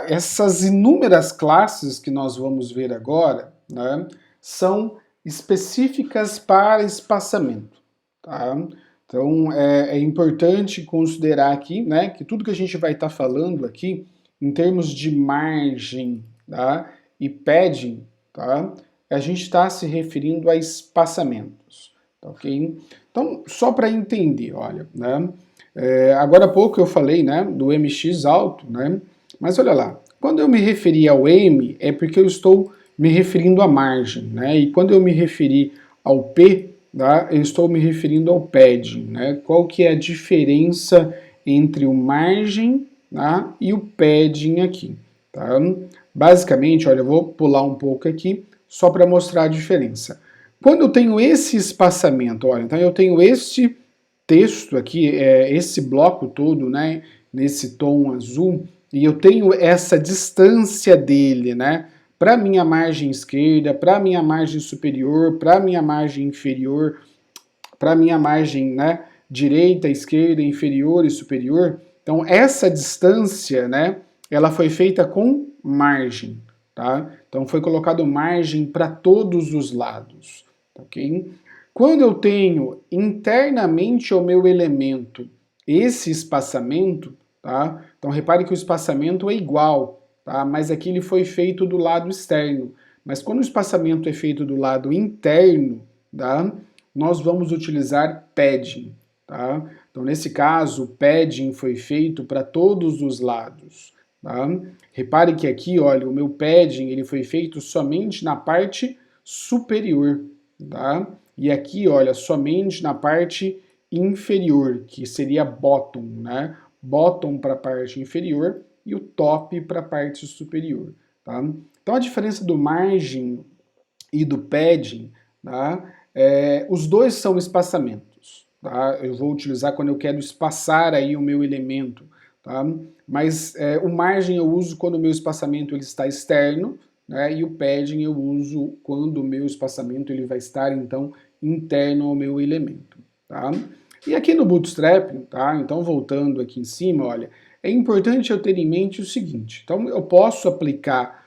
Essas inúmeras classes que nós vamos ver agora, né, são específicas para espaçamento, tá? Então é importante considerar aqui, né, que tudo que a gente vai estar falando aqui em termos de margem, tá, e padding, tá, a gente está se referindo a espaçamentos, tá, ok? Então só para entender, olha, né, agora há pouco eu falei, né, do MX alto, né? Mas olha lá, quando eu me referi ao M, é porque eu estou me referindo à margem, né? E quando eu me referi ao P, tá, eu estou me referindo ao padding, né? Qual que é a diferença entre o margem, tá, e o padding aqui, tá? Basicamente, olha, eu vou pular um pouco aqui só para mostrar a diferença. Quando eu tenho esse espaçamento, olha, então eu tenho este texto aqui, esse bloco todo, né, nesse tom azul, e eu tenho essa distância dele, né, para minha margem esquerda, para minha margem superior, para minha margem inferior, para minha margem, né, direita, esquerda, inferior e superior. Então essa distância, né, ela foi feita com margem, tá? Então foi colocado margem para todos os lados, ok? Quando eu tenho internamente ao meu elemento esse espaçamento, tá? Então repare que o espaçamento é igual, tá? Mas aqui ele foi feito do lado externo. Mas quando o espaçamento é feito do lado interno, tá, nós vamos utilizar padding, tá? Então nesse caso, o padding foi feito para todos os lados, tá? Repare que aqui, olha, o meu padding ele foi feito somente na parte superior, tá? E aqui, olha, somente na parte inferior, que seria bottom, né? Bottom para a parte inferior e o top para a parte superior, tá? Então a diferença do margem e do padding, tá? Os dois são espaçamentos, tá? Eu vou utilizar quando eu quero espaçar aí o meu elemento, tá? Mas o margem eu uso quando o meu espaçamento ele está externo, né? E o padding eu uso quando o meu espaçamento ele vai estar então interno ao meu elemento, tá? E aqui no Bootstrap, tá? Então voltando aqui em cima, olha, é importante eu ter em mente o seguinte. Então eu posso aplicar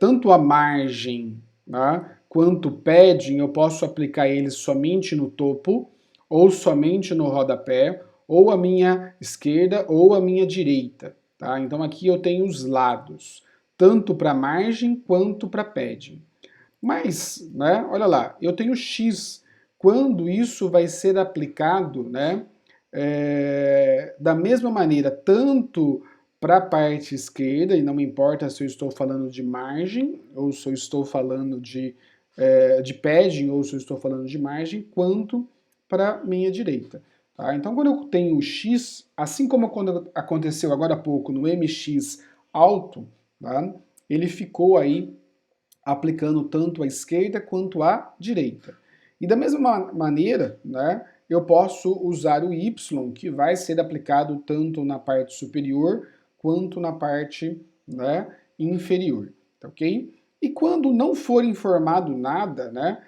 tanto a margem, tá, quanto o padding, eu posso aplicar eles somente no topo, ou somente no rodapé, ou a minha esquerda ou a minha direita, tá? Então aqui eu tenho os lados, tanto para margem quanto para padding. Mas, né, olha lá, eu tenho X. Quando isso vai ser aplicado, né, da mesma maneira, tanto para a parte esquerda, e não me importa se eu estou falando de margem, ou se eu estou falando de padding, ou se eu estou falando de margem, quanto para a minha direita. Tá? Então, quando eu tenho o X, assim como quando aconteceu agora há pouco no MX alto, tá? Ele ficou aí aplicando tanto à esquerda quanto à direita. E da mesma maneira, né, eu posso usar o Y, que vai ser aplicado tanto na parte superior quanto na parte, né, inferior, tá ok? E quando não for informado nada, né,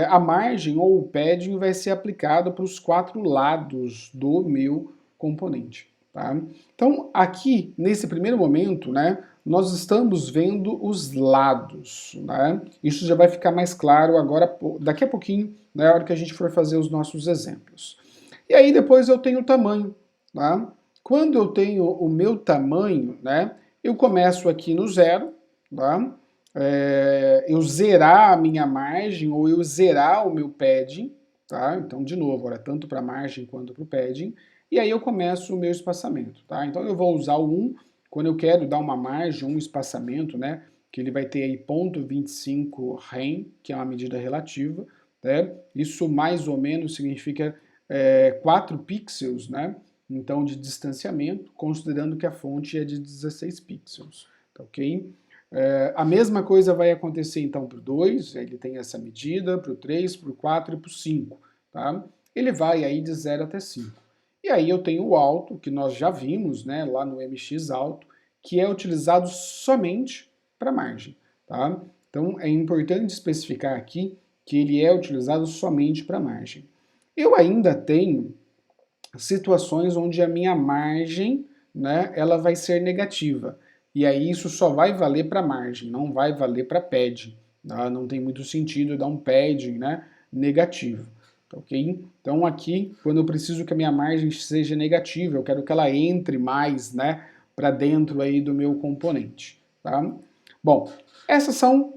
a margem ou o padding vai ser aplicado para os quatro lados do meu componente. Tá? Então, aqui, nesse primeiro momento, né, nós estamos vendo os lados. Né? Isso já vai ficar mais claro agora, daqui a pouquinho, na hora que a gente for fazer os nossos exemplos. E aí depois eu tenho o tamanho. Tá? Quando eu tenho o meu tamanho, né, eu começo aqui no zero, tá? Eu zerar a minha margem ou eu zerar o meu padding, tá? Então, de novo, olha, tanto para a margem quanto para o padding, e aí eu começo o meu espaçamento, tá? Então eu vou usar o 1 quando eu quero dar uma margem, um espaçamento, né? Que ele vai ter aí 0,25 rem, que é uma medida relativa, né? Isso mais ou menos significa 4 pixels, né? Então de distanciamento, considerando que a fonte é de 16 pixels, tá ok? A mesma coisa vai acontecer então para o 2, ele tem essa medida, para o 3, para o 4 e para o 5, tá? Ele vai aí de 0 até 5. E aí eu tenho o alto, que nós já vimos, né, lá no MX alto, que é utilizado somente para margem, tá? Então é importante especificar aqui que ele é utilizado somente para margem. Eu ainda tenho situações onde a minha margem, né, ela vai ser negativa. e aí isso só vai valer para margem, não vai valer para padding. Tá? Não tem muito sentido dar um padding, né, negativo. Tá, ok? Então aqui, quando eu preciso que a minha margem seja negativa, eu quero que ela entre mais, né, para dentro aí do meu componente. Tá? Bom, essas são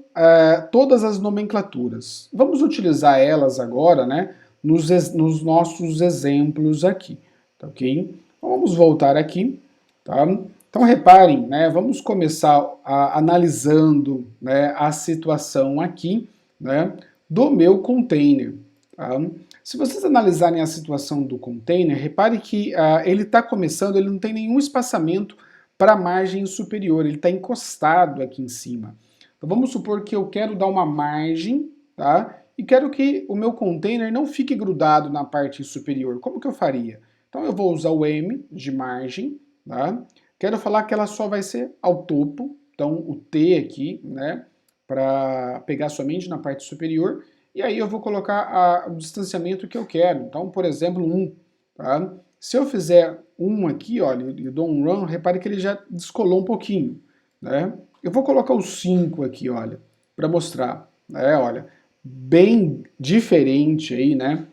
todas as nomenclaturas. Vamos utilizar elas agora, né, nos nossos exemplos aqui. Tá, ok? Então, vamos voltar aqui. Tá? Então reparem, né, vamos começar analisando, né, a situação aqui, né, do meu container. Tá? Se vocês analisarem a situação do container, repare que ele está começando, ele não tem nenhum espaçamento para a margem superior, ele está encostado aqui em cima. Então vamos supor que eu quero dar uma margem, tá? E quero que o meu container não fique grudado na parte superior. Como que eu faria? Então eu vou usar o M de margem, tá? Quero falar que ela só vai ser ao topo, então o T aqui, né, para pegar somente na parte superior, e aí eu vou colocar o distanciamento que eu quero. Então, por exemplo, 1, tá? Se eu fizer 1 aqui, olha, e dou um run, repare que ele já descolou um pouquinho, né? Eu vou colocar o 5 aqui, olha, para mostrar, né, olha, bem diferente aí, né,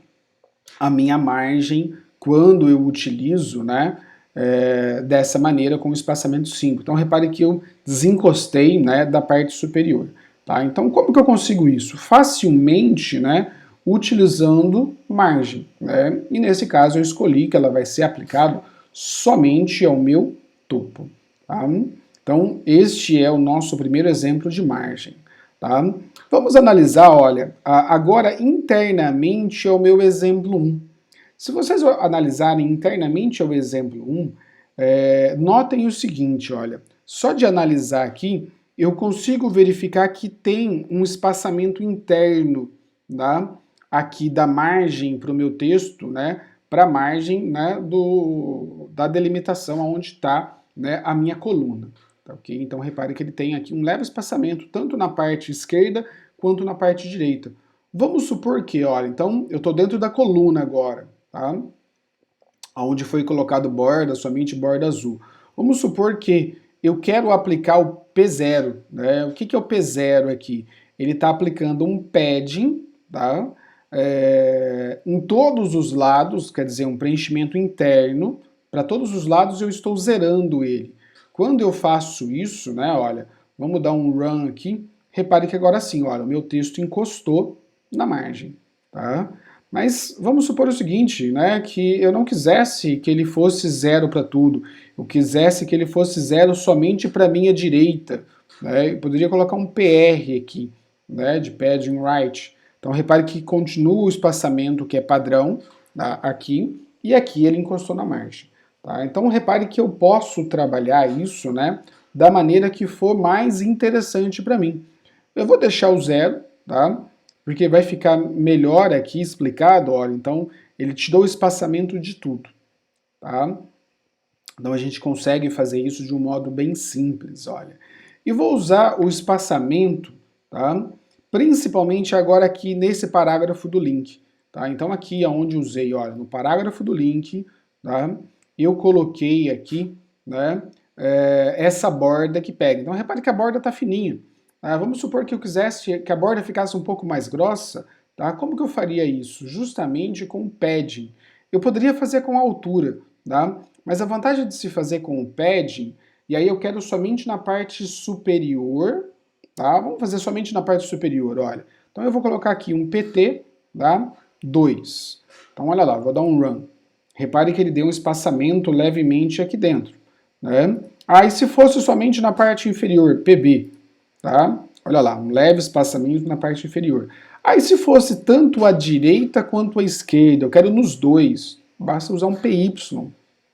a minha margem quando eu utilizo, né, dessa maneira com o espaçamento 5. Então repare que eu desencostei, né, da parte superior. Tá? Então como que eu consigo isso? Facilmente, né, utilizando margem. Né? E nesse caso eu escolhi que ela vai ser aplicada somente ao meu topo. Tá? Então este é o nosso primeiro exemplo de margem. Tá? Vamos analisar, olha, agora internamente é o meu exemplo 1. Se vocês analisarem internamente o exemplo 1, notem o seguinte, olha, só de analisar aqui, eu consigo verificar que tem um espaçamento interno, tá? Aqui da margem para o meu texto, né, para a margem, né, da delimitação onde está, né, a minha coluna. Tá, okay? Então repare que ele tem aqui um leve espaçamento, tanto na parte esquerda quanto na parte direita. Vamos supor que, olha, então eu estou dentro da coluna agora, tá? Onde foi colocado borda, somente borda azul. Vamos supor que eu quero aplicar o P0, né? O que é o P0 aqui? Ele está aplicando um padding, tá? Em todos os lados, quer dizer, um preenchimento interno, para todos os lados eu estou zerando ele. Quando eu faço isso, né, olha, vamos dar um run aqui, repare que agora sim, olha, o meu texto encostou na margem, tá? Mas vamos supor o seguinte, né, que eu não quisesse que ele fosse zero para tudo, eu quisesse que ele fosse zero somente para a minha direita, né? Eu poderia colocar um PR aqui, né, de padding right. Então repare que continua o espaçamento que é padrão, tá, aqui, e aqui ele encostou na margem. Tá? Então repare que eu posso trabalhar isso, né, da maneira que for mais interessante para mim. Eu vou deixar o zero, tá? Porque vai ficar melhor aqui explicado, olha, então ele te dá o espaçamento de tudo, tá? Então a gente consegue fazer isso de um modo bem simples, olha. E vou usar o espaçamento, tá? Principalmente agora aqui nesse parágrafo do link, tá? Então aqui aonde usei, olha, no parágrafo do link, tá? Eu coloquei aqui, né, essa borda que pega. Então repare que a borda tá fininha. Vamos supor que eu quisesse que a borda ficasse um pouco mais grossa, tá? Como que eu faria isso? Justamente com o padding. Eu poderia fazer com a altura, tá? Mas a vantagem de se fazer com o padding, e aí eu quero somente na parte superior, tá? Vamos fazer somente na parte superior, olha. Então eu vou colocar aqui um PT, tá? 2. Então olha lá, vou dar um run. Repare que ele deu um espaçamento levemente aqui dentro, né? E se fosse somente na parte inferior, PB, tá? Olha lá, um leve espaçamento na parte inferior. Aí se fosse tanto a direita quanto a esquerda, eu quero nos dois, basta usar um PY,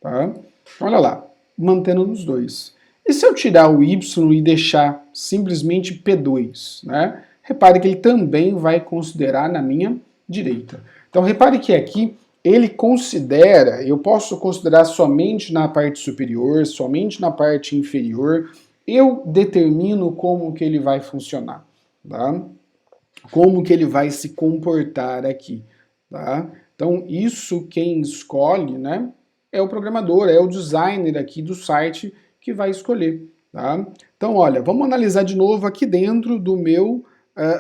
tá? Olha lá, mantendo nos dois. E se eu tirar o Y e deixar simplesmente P2, né? Repare que ele também vai considerar na minha direita. Então repare que aqui ele considera, eu posso considerar somente na parte superior, somente na parte inferior, eu determino como que ele vai funcionar, tá? Como que ele vai se comportar aqui, tá? Então isso quem escolhe, né, é o programador, é o designer aqui do site que vai escolher, tá? Então, olha, vamos analisar de novo aqui dentro do meu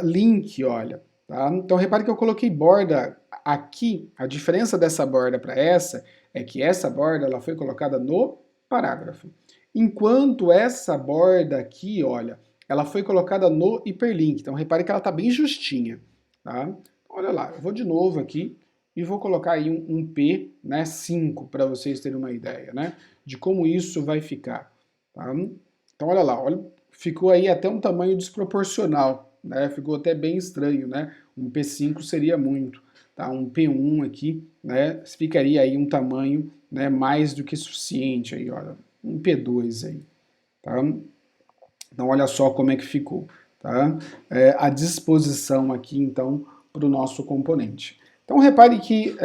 link, olha, tá? Então, repare que eu coloquei borda aqui, a diferença dessa borda para essa é que essa borda ela foi colocada no parágrafo, enquanto essa borda aqui, olha, ela foi colocada no hiperlink. Então, repare que ela está bem justinha, tá? Olha lá, eu vou de novo aqui e vou colocar aí um P, né, 5, para vocês terem uma ideia, né, de como isso vai ficar, tá? Então, olha lá, olha, ficou aí até um tamanho desproporcional, né? Ficou até bem estranho, né? Um P5 seria muito, tá? Um P1 aqui, né? Ficaria aí um tamanho, né, mais do que suficiente aí, olha, um P2 aí, tá? Então, olha só como é que ficou, tá? A disposição aqui, então, para o nosso componente. Então, repare que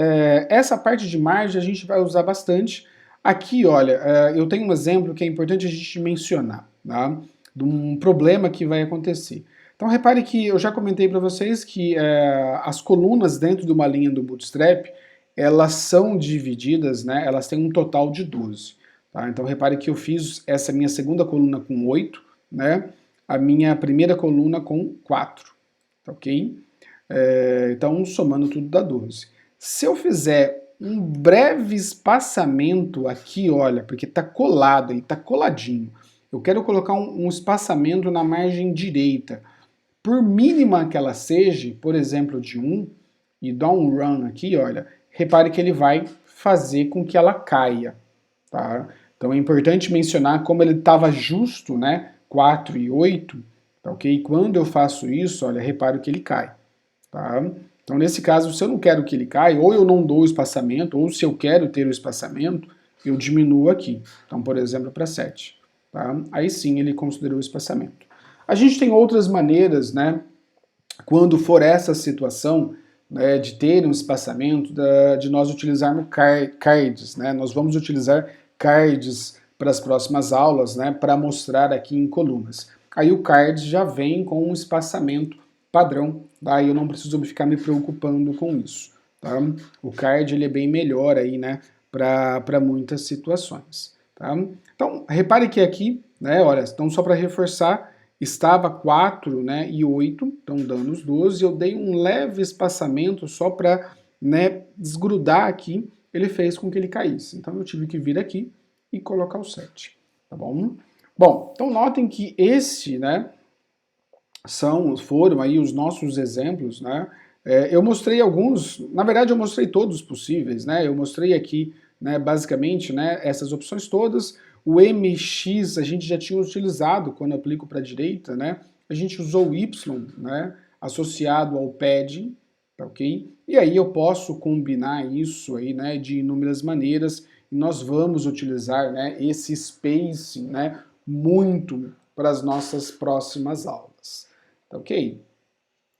essa parte de margem a gente vai usar bastante. Aqui, olha, eu tenho um exemplo que é importante a gente mencionar, tá? De um problema que vai acontecer. Então, repare que eu já comentei para vocês que as colunas dentro de uma linha do Bootstrap, elas são divididas, né? Elas têm um total de 12. Tá? Então, repare que eu fiz essa minha segunda coluna com 8, né? A minha primeira coluna com 4, tá ok? Então, somando tudo dá 12. Se eu fizer um breve espaçamento aqui, olha, porque está colado, ele está coladinho. Eu quero colocar um espaçamento na margem direita. Por mínima que ela seja, por exemplo, de 1, e dá um run aqui, olha, repare que ele vai fazer com que ela caia, tá? Então é importante mencionar como ele estava justo, né? 4 e 8, tá ok? Quando eu faço isso, olha, repare que ele cai, tá? Então nesse caso, se eu não quero que ele caia, ou eu não dou o espaçamento, ou se eu quero ter o espaçamento, eu diminuo aqui. Então, por exemplo, para 7, tá? Aí sim ele considerou o espaçamento. A gente tem outras maneiras, né? Quando for essa situação, né, de ter um espaçamento, de nós utilizarmos cards, né? Nós vamos utilizar cards para as próximas aulas, né, para mostrar aqui em colunas. Aí o card já vem com um espaçamento padrão, daí eu não preciso ficar me preocupando com isso, tá? O card ele é bem melhor aí, né, para muitas situações, tá? Então, repare que aqui, né, olha, então só para reforçar, estava 4, né, e 8, então dando os 12, eu dei um leve espaçamento só para, né, desgrudar aqui, ele fez com que ele caísse. Então eu tive que vir aqui e colocar o 7, tá bom? Bom, então notem que né, foram aí os nossos exemplos, né? Eu mostrei alguns, na verdade eu mostrei todos possíveis, né? Eu mostrei aqui, né, basicamente, né, essas opções todas. O MX a gente já tinha utilizado quando eu aplico para a direita, né? A gente usou o Y, né, associado ao padding, tá ok? E aí eu posso combinar isso aí, né, de inúmeras maneiras. E nós vamos utilizar, né, esse spacing, né, muito para as nossas próximas aulas. Tá ok?